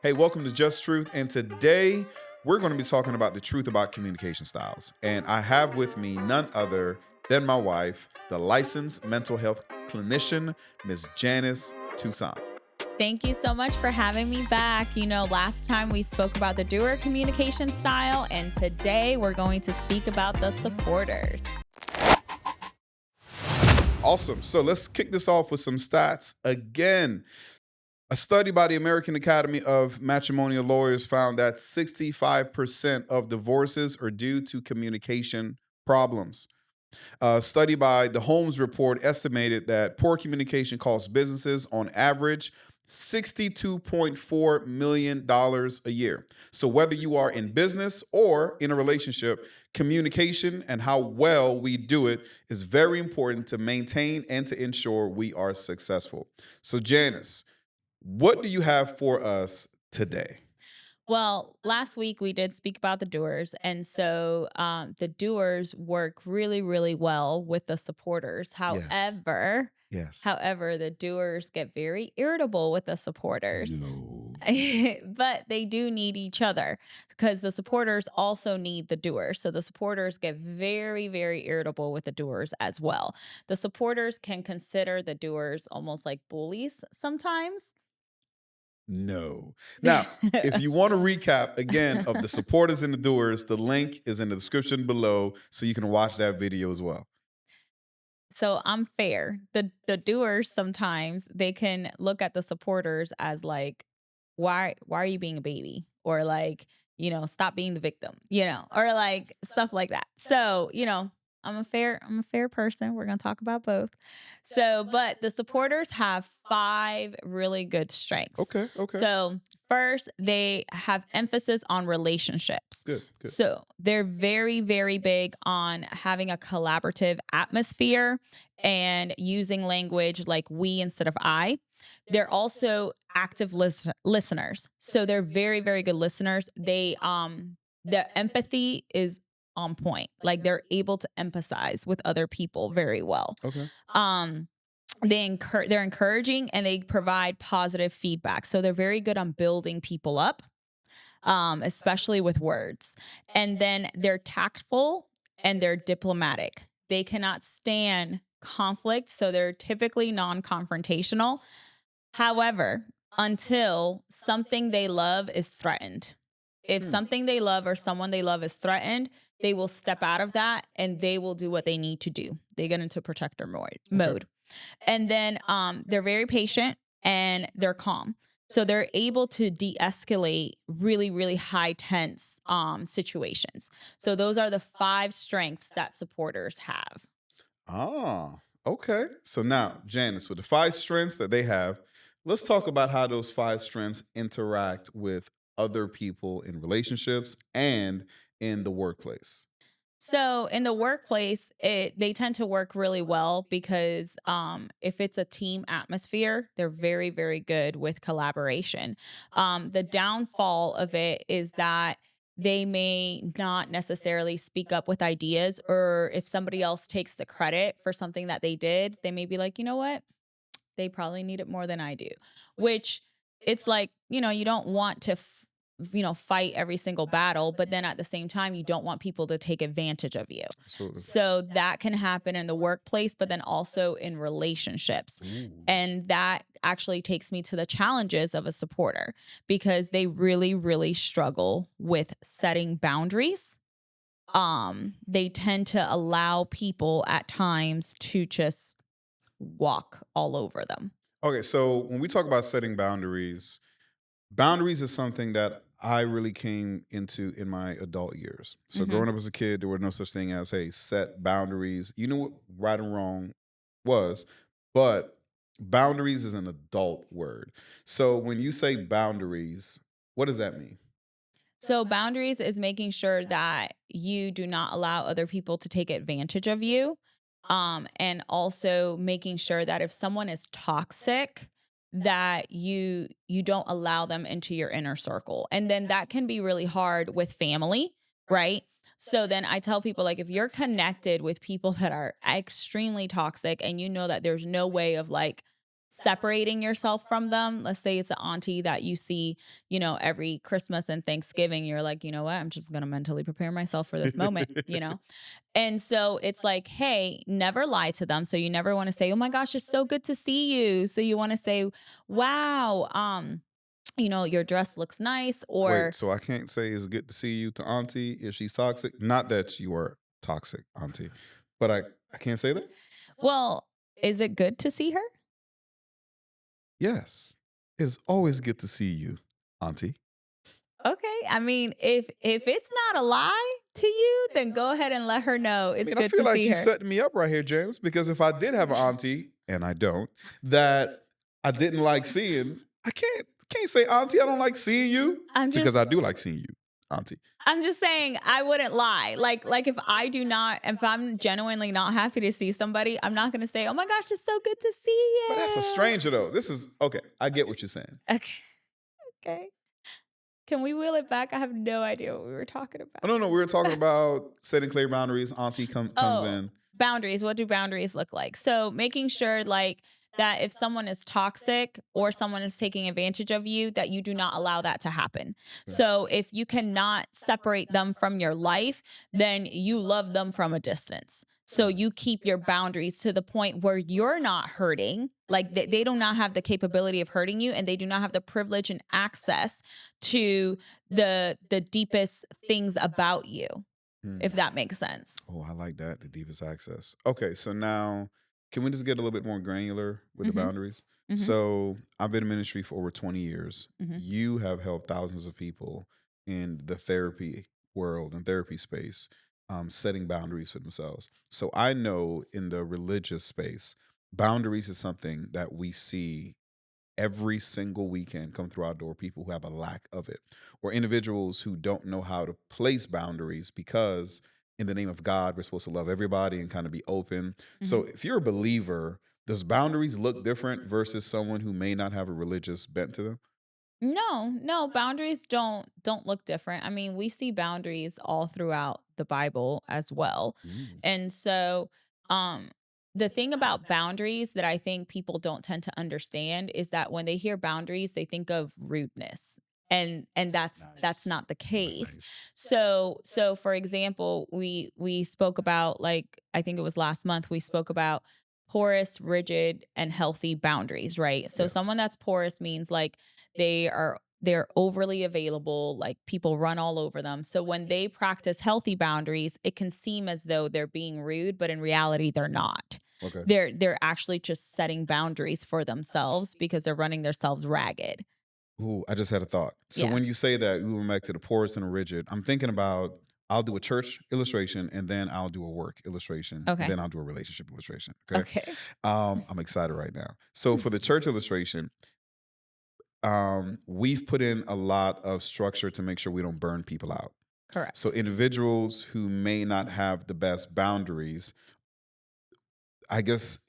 Hey, welcome to Just Truth. And today we're going to be talking about the truth about communication styles. And I have with me none other than my wife, the licensed mental health clinician, Miss Janice Toussaint. Thank you so much for having me back. Last time we spoke about the doer communication style, and today we're going to speak about the supporters. Awesome. So let's kick this off with some stats. Again, a study by the American Academy of Matrimonial Lawyers found that 65% of divorces are due to communication problems. A study by the Holmes Report estimated that poor communication costs businesses on average $62.4 million a year. So, whether you are in business or in a relationship, communication and how well we do it is very important to maintain and to ensure we are successful. So, Janice, what do you have for us today? Well, last week we did speak about the doers. And so the doers work really, really well with the supporters. Yes. However, Yes. however, the doers get very irritable with the supporters. No. But they do need each other because the supporters also need the doers. So the supporters get very, very irritable with the doers as well. The supporters can consider the doers almost like bullies sometimes. No. Now, if you want to recap again of the supporters and the doers, the link is in the description below so you can watch that video as well. So I'm fair. The doers sometimes they can look at the supporters as like, why are you being a baby? Or like, stop being the victim, or like stuff like that. So, I'm a fair person. We're gonna talk about both. So, but the supporters have five really good strengths. Okay, okay. So first, they have emphasis on relationships. Good, good. So they're very, very big on having a collaborative atmosphere and using language like we instead of I. They're also active listeners. So they're very, very good listeners. Their empathy is on point. Like they're able to empathize with other people very well. Okay. Um, they're encouraging and they provide positive feedback. So they're very good on building people up, especially with words. And then they're tactful and they're diplomatic. They cannot stand conflict, so they're typically non-confrontational. However, until something they love is threatened. If Hmm. something they love or someone they love is threatened, they will step out of that and they will do what they need to do. They get into protector Okay. mode. And then they're very patient and they're calm. So they're able to de-escalate really, really high tense situations. So those are the five strengths that supporters have. Ah, okay. So now, Janice, with the five strengths that they have, let's talk about how those five strengths interact with other people in relationships and in the workplace. So in the workplace, they tend to work really well because if it's a team atmosphere, they're very, very good with collaboration. The downfall of it is that they may not necessarily speak up with ideas, or if somebody else takes the credit for something that they did, they may be like, you know what? They probably need it more than I do, which it's like, you don't want to, fight every single battle, but then at the same time, you don't want people to take advantage of you. Absolutely. So that can happen in the workplace, but then also in relationships. Ooh. And that actually takes me to the challenges of a supporter because they really, really struggle with setting boundaries. They tend to allow people at times to just walk all over them. Okay, so when we talk about setting boundaries, boundaries is something that I really came into in my adult years. So Mhm. growing up as a kid, there were no such thing as, hey, set boundaries. You know what right and wrong was, but boundaries is an adult word. So when you say boundaries, what does that mean? So boundaries is making sure that you do not allow other people to take advantage of you. And also making sure that if someone is toxic, that you don't allow them into your inner circle. And then that can be really hard with family, right? So then I tell people like if you're connected with people that are extremely toxic and you know that there's no way of like separating yourself from them. Let's say it's an auntie that you see, every Christmas and Thanksgiving. You're like, you know what? I'm just going to mentally prepare myself for this moment. And so it's like, hey, never lie to them. So you never want to say, oh my gosh, it's so good to see you. So you want to say, wow, your dress looks nice, Wait, or, so I can't say it's good to see you to auntie if she's toxic? Not that you are toxic, auntie, but I can't say that? well, is it good to see her? Yes. It's always good to see you, auntie. Okay. I mean, if it's not a lie to you, then go ahead and let her know I it's mean, I good feel to like see you her. setting me up right here, Janice, because if I did have an auntie, and I don't, that I didn't like seeing, I can't say, auntie, I don't like seeing you, I'm because just I do like seeing you, auntie. I'm just saying I wouldn't lie. Like if I'm genuinely not happy to see somebody, I'm not going to say, "Oh my gosh, it's so good to see But that's a you." stranger though. This is okay. I get what you're saying. Okay. Okay. Can we wheel it back? I have no idea what we were talking Oh, about. no, no, we were talking about setting clear boundaries. Auntie comes Oh, in. boundaries. What do boundaries look like? So making sure like that if someone is toxic or someone is taking advantage of you, that you do not allow that to happen. Okay. So if you cannot separate them from your life, then you love them from a distance. So you keep your boundaries to the point where you're not hurting, like they do not have the capability of hurting you, and they do not have the privilege and access to the deepest things about you, Hmm. if that makes sense. Oh, I like that. The deepest access. Okay, so now can we just get a little bit more granular with the Mhm. boundaries? Mhm. So I've been in ministry for over 20 years. Mhm. You have helped thousands of people in the therapy world and therapy space, setting boundaries for themselves. So I know in the religious space, boundaries is something that we see every single weekend come through our door, people who have a lack of it, or individuals who don't know how to place boundaries because in the name of God we're supposed to love everybody and kind of be open. So Mhm. if you're a believer, does boundaries look different versus someone who may not have a religious bent to them? No, no, boundaries don't look different. I mean, we see boundaries all throughout the Bible as well. Mm. And so, um the thing about boundaries that I think people don't tend to understand is that when they hear boundaries, they think of rudeness. And that's Nice. not the case. Nice. So for example, we spoke about, like, I think it was last month, we spoke about porous, rigid, and healthy boundaries, right? So Yes. someone that's porous means like they're overly available, like people run all over them. So when they practice healthy boundaries, it can seem as though they're being rude, but in reality they're not. Okay. They're actually just setting boundaries for themselves because they're running themselves ragged. Ooh, I just had a thought. So Yeah. when you say that we went back to the porous and the rigid, I'm thinking about I'll do a church illustration and then I'll do a work illustration and Okay. then I'll do a relationship illustration. Okay. Okay. I'm excited right now. So for the church illustration, we've put in a lot of structure to make sure we don't burn people out. So Correct. individuals who may not have the best boundaries, I guess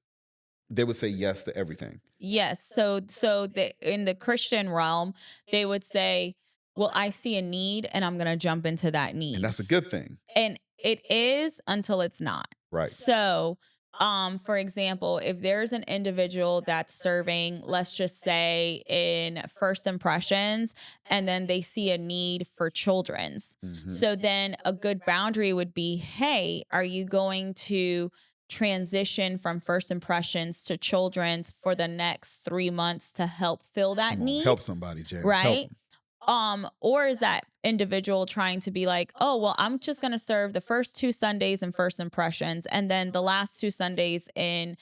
they would say yes to everything. Yes. In the Christian realm, they would say, "Well, I see a need and I'm going to jump into that And need." that's a good thing. And it is until it's not. Right. So, for example, if there's an individual that's serving, let's just say in first impressions, and then they see a need for children's. Hmm. So then a good boundary would be, hey, are you going to transition from first impressions to children's for the next 3 months to help fill that Come on, need? help somebody, Janice. Help Right. them. Or is that individual trying to be like, oh, well, I'm just going to serve the first 2 Sundays in first impressions and then the last 2 Sundays in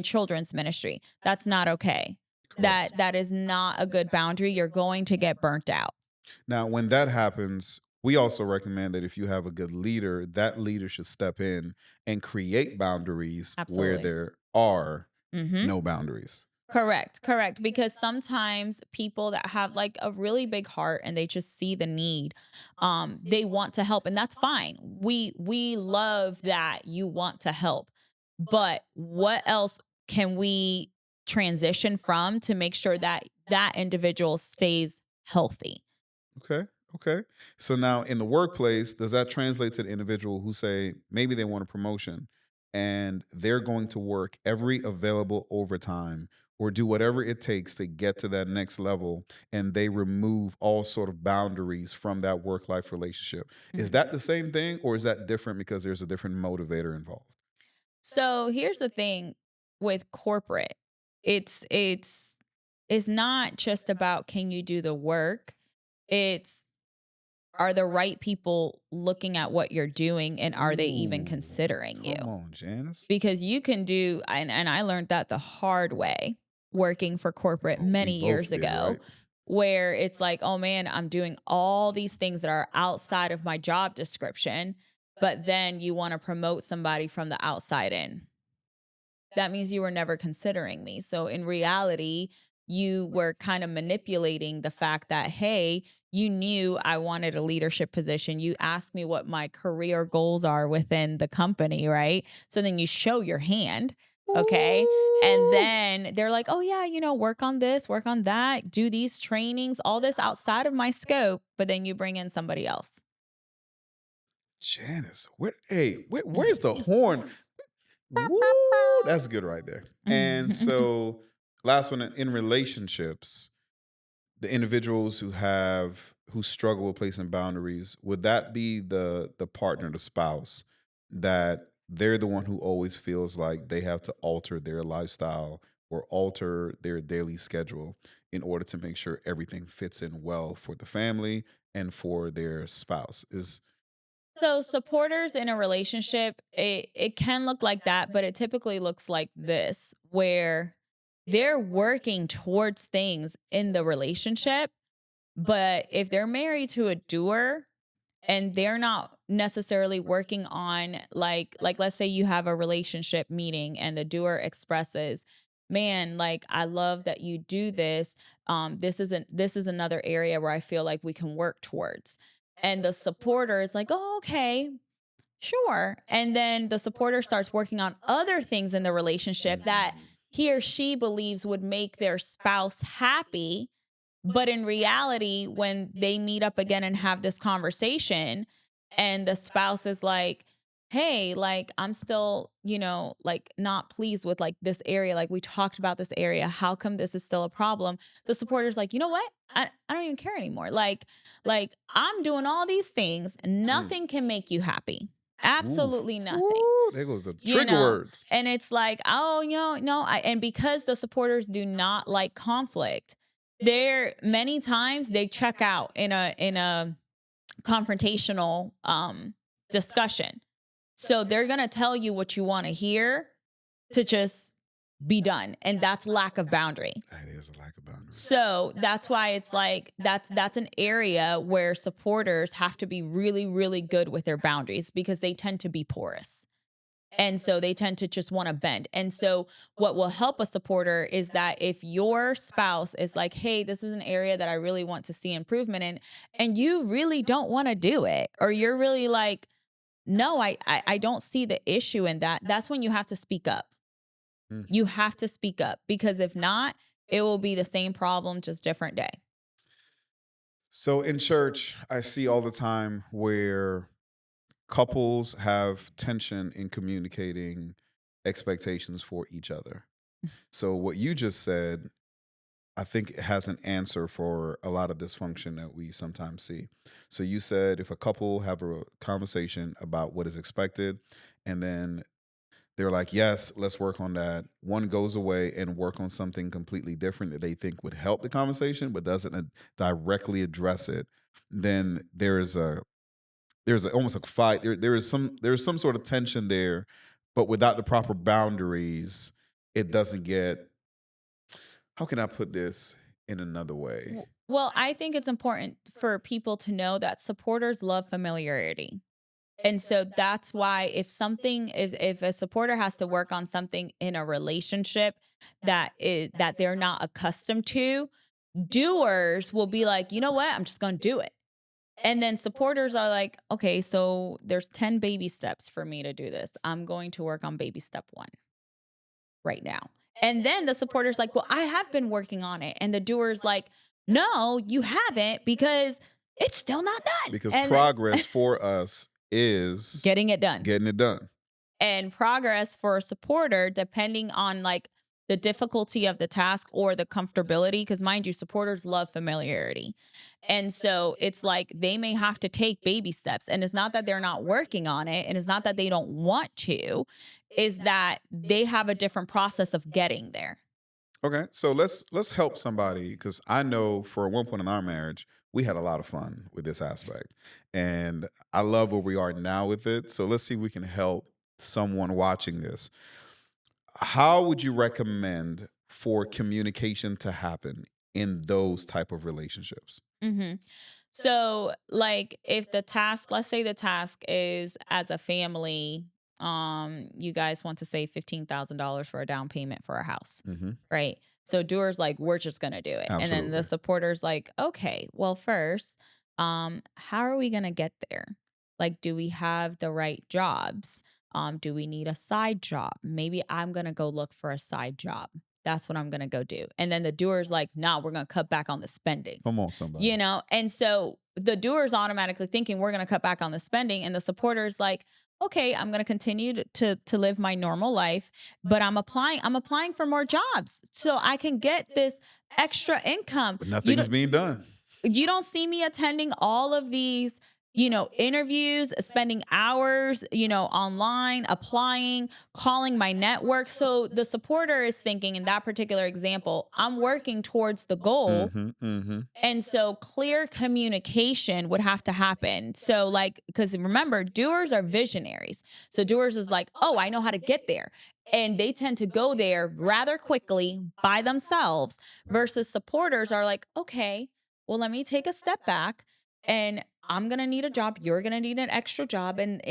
children's ministry? That's not okay. Correct. That is not a good boundary. You're going to get burnt out. Now, when that happens, we also recommend that if you have a good leader, that leader should step in and create boundaries where Absolutely. there are Hmm. no boundaries. Correct, correct. Because sometimes people that have like a really big heart and they just see the need, they want to help, and that's fine. We love that you want to help, but what else can we transition from to make sure that that individual stays healthy? Okay. Okay. So now in the workplace, does that translate to the individual who say maybe they want a promotion and they're going to work every available overtime or do whatever it takes to get to that next level, and they remove all sort of boundaries from that work life relationship. Is Mhm. that the same thing, or is that different because there's a different motivator involved? So here's the thing with corporate. It's it's it's not just about can you do the work. It's are the right people looking at what you're doing and are they even Ooh, considering you? come on, Janice. Because you can do and I learned that the hard way working for corporate Oh, we many both years did, ago right? where it's like, "Oh man, I'm doing all these things that are outside of my job description," but then you want to promote somebody from the outside in. That means you were never considering me. So in reality, you were kind of manipulating the fact that, hey, you knew I wanted a leadership position. You asked me what my career goals are within the company, right? So then you show your hand. Okay. And Ooh, then they're like, oh, yeah, work on this, work on that, do these trainings, all this outside of my scope. But then you bring in somebody else. Janice, where's the horn? Woo, that's good right there. And so, last one, in relationships, the individuals who struggle with placing boundaries, would that be the partner, the spouse, that they're the one who always feels like they have to alter their lifestyle or alter their daily schedule in order to make sure everything fits in well for the family and for their spouse? Is So supporters in a relationship, it can look like that, but it typically looks like this, where they're working towards things in the relationship. But if they're married to a doer and they're not necessarily working on like let's say you have a relationship meeting and the doer expresses, man, like I love that you do this. This is another area where I feel like we can work towards. And the supporter is like, oh, okay, sure. And then the supporter starts working on other things in the relationship that Mhm. he or she believes would make their spouse happy. But in reality, when they meet up again and have this conversation, and the spouse is like, hey, like, I'm still, like not pleased with like this area. Like, we talked about this area. How come this is still a problem? The supporter's like, you know what? I don't even care anymore. Like, I'm doing all these things. Mm. Nothing can make you happy. Ooh, Absolutely nothing. ooh, there goes the You trigger know, words. and it's like, oh, no, and because the supporters do not like conflict, there many times they check out in a confrontational discussion. So they're going to tell you what you want to hear to just be done, and that's lack of boundary. That is a lack of boundaries. So that's why it's like that's an area where supporters have to be really really good with their boundaries because they tend to be porous. And so they tend to just want to bend. And so, what will help a supporter is that if your spouse is like, hey, this is an area that I really want to see improvement in, and you really don't want to do it, or you're really like, no, I don't see the issue in that, that's when you have to speak up. Mm. You have to speak up because if not, it will be the same problem, just different day. So in church, I see all the time where couples have tension in communicating expectations for each other. So what you just said, I think it has an answer for a lot of dysfunction that we sometimes see. So you said if a couple have a conversation about what is expected, and then they're like, yes, let's work on that. One goes away and work on something completely different that they think would help the conversation, but doesn't directly address it. Then almost a fight. There is some sort of tension there, but without the proper boundaries, it doesn't get. How can I put this in another way? Well, I think it's important for people to know that supporters love familiarity. And so that's why if a supporter has to work on something in a relationship that they're not accustomed to, doers will be like, "You know what? I'm just going to do it." And then supporters are like, "Okay, so there's 10 baby steps for me to do this. I'm going to work on baby step 1 right now." And then the supporter's like, "Well, I have been working on it." And the doer's like, "No, you haven't because it's still not done." Because And then progress for us is getting it done. getting it done. And progress for a supporter, depending on like the difficulty of the task or the comfortability, because mind you, supporters love familiarity. And so it's like they may have to take baby steps. And it's not that they're not working on it, and it's not that they don't want to, is that they have a different process of getting there. Okay, so let's help somebody because I know for one point in our marriage, we had a lot of fun with this aspect, and I love where we are now with it. So let's see if we can help someone watching this. How would you recommend for communication to happen in those type of relationships? Mhm. So, like, if the task, let's say the task is as a family, you guys want to save $15,000 for a down payment for a house, Hmm. right? So doers like, we're just gonna do it. And then the Absolutely. supporters like, okay, well, first, how are we gonna get there? Like, do we have the right jobs? Do we need a side job? Maybe I'm gonna go look for a side job. That's what I'm gonna go do. And then the doers like, nah, we're gonna cut back on the spending, Come on, somebody. and so the doers automatically thinking we're going to cut back on the spending, and the supporters like, okay, I'm going to continue to live my normal life, but I'm applying for more jobs so I can get this extra income. But you nothing's don't being done. you don't see me attending all of these, interviews, spending hours, online, applying, calling my network. So the supporter is thinking in that particular example, I'm working towards the goal, Hmm. Hmm. and so clear communication would have to happen. So, like, because remember, doers are visionaries. So, doers is like, oh, I know how to get there. And they tend to go there rather quickly by themselves, versus supporters are like, okay, well, let me take a step back, and I'm going to need a job. You're going to need an extra job. And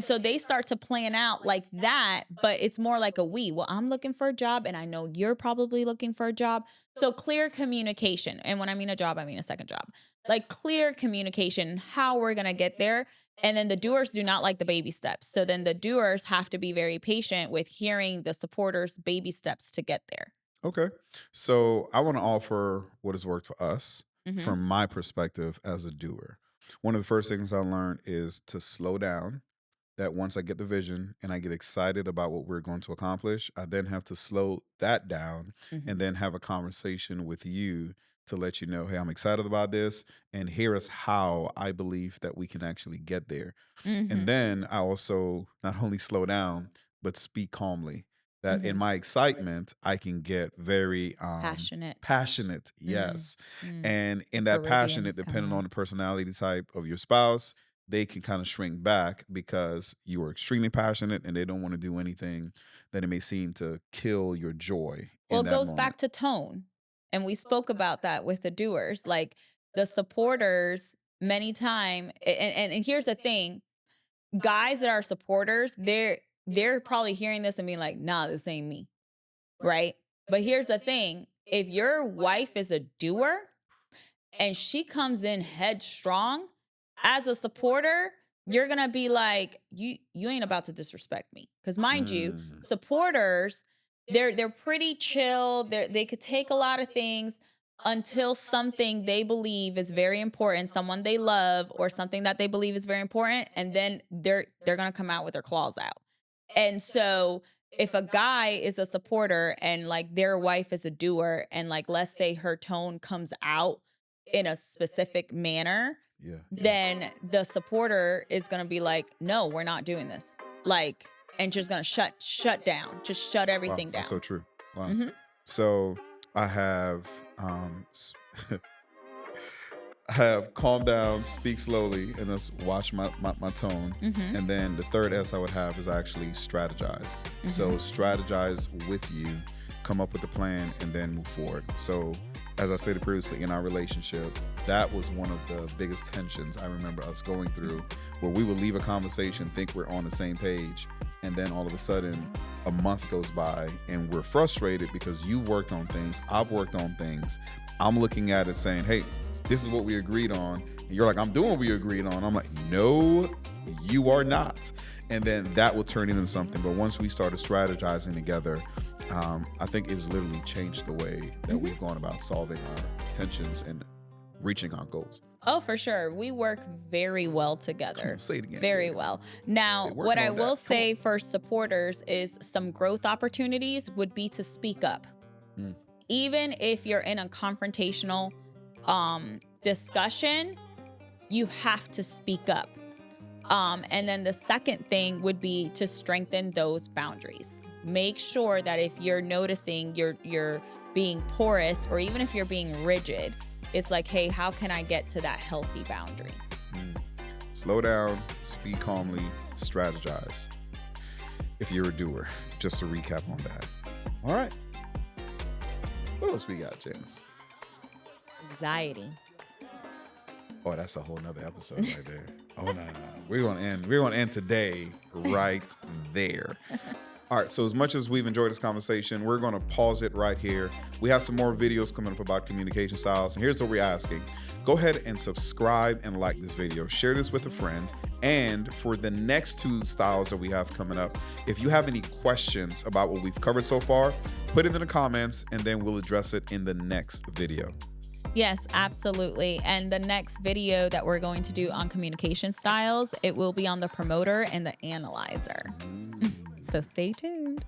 so they start to plan out like that, but it's more like a we. Well, I'm looking for a job, and I know you're probably looking for a job. So clear communication. And when I mean a job, I mean a second job. Like clear communication, how we're going to get there. And then the doers do not like the baby steps. So then the doers have to be very patient with hearing the supporters' baby steps to get there. Okay. So I want to offer what has worked for us Hmm. from my perspective as a doer. One of the first things I learned is to slow down. That once I get the vision and I get excited about what we're going to accomplish, I then have to slow that down Hmm. and then have a conversation with you to let you know, hey, I'm excited about this. And here is how I believe that we can actually get there. And Hmm. then I also not only slow down, but speak calmly. That in Hmm. my excitement, I can get very Passionate. passionate. Mm, Yes. mm. And The in that Caribbean passionate, is coming depending on out. the personality type of your spouse, they can kind of shrink back because you are extremely passionate and they don't want to do anything that it may seem to kill your joy Well, in it that goes moment. back to tone. And we spoke about that with the doers. Like the supporters, many time, and here's the thing, guys that are supporters, they're probably hearing this and being like, nah, this ain't me. Right. But here's the thing. If your wife is a doer and she comes in headstrong, as a supporter, you're going to be like, you ain't about to disrespect me. Cuz mind you, Mm, supporters, they're pretty chill. They could take a lot of things until something they believe is very important, someone they love or something that they believe is very important, and then they're going to come out with their claws out. And so if a guy is a supporter and like their wife is a doer, and like let's say her tone comes out in a specific manner, yeah, yeah. then the supporter is going to be like, no, we're not doing this. Like, and just going to shut down, just shut Wow, everything that's down. so true. Wow. Hmm. So I have I have calm down, speak slowly, and just watch my tone. Hmm. And then the third S I would have is actually strategize. So Hmm. strategize with you, come up with a plan, and then move forward. So as I stated previously in our relationship, that was one of the biggest tensions I remember us going through, where we would leave a conversation, think we're on the same page, and then all of a sudden a month goes by and we're frustrated because you've worked on things, I've worked on things. I'm looking at it saying, hey, this is what we agreed on. And you're like, I'm doing what we agreed on. I'm like, no, you are not. And then that will turn into something. But once we started strategizing together, I think it's literally changed the way that Hmm. we've gone about solving our tensions. And reaching our goals. Oh, for sure. We work very well Come together. on, say it again. Very Yeah. well. They Now, what working I on that. will Come on. say for supporters is some growth opportunities would be to speak up. Mm. Even if you're in a confrontational discussion, you have to speak up. And then the second thing would be to strengthen those boundaries. Make sure that if you're noticing you're being porous, or even if you're being rigid, it's like, hey, how can I get to that healthy boundary? Slow down, speak calmly, strategize. If you're a doer, just to recap on that. All right. What else we got, Janice? Anxiety. Oh, that's a whole nother episode right there. Oh no. We're gonna end today right there. All right, so as much as we've enjoyed this conversation, we're going to pause it right here. We have some more videos coming up about communication styles, and here's what we're asking. Go ahead and subscribe and like this video. Share this with a friend. And for the next 2 styles that we have coming up, if you have any questions about what we've covered so far, put it in the comments, and then we'll address it in the next video. Yes, absolutely. And the next video that we're going to do on communication styles, it will be on the promoter and the analyzer. So stay tuned.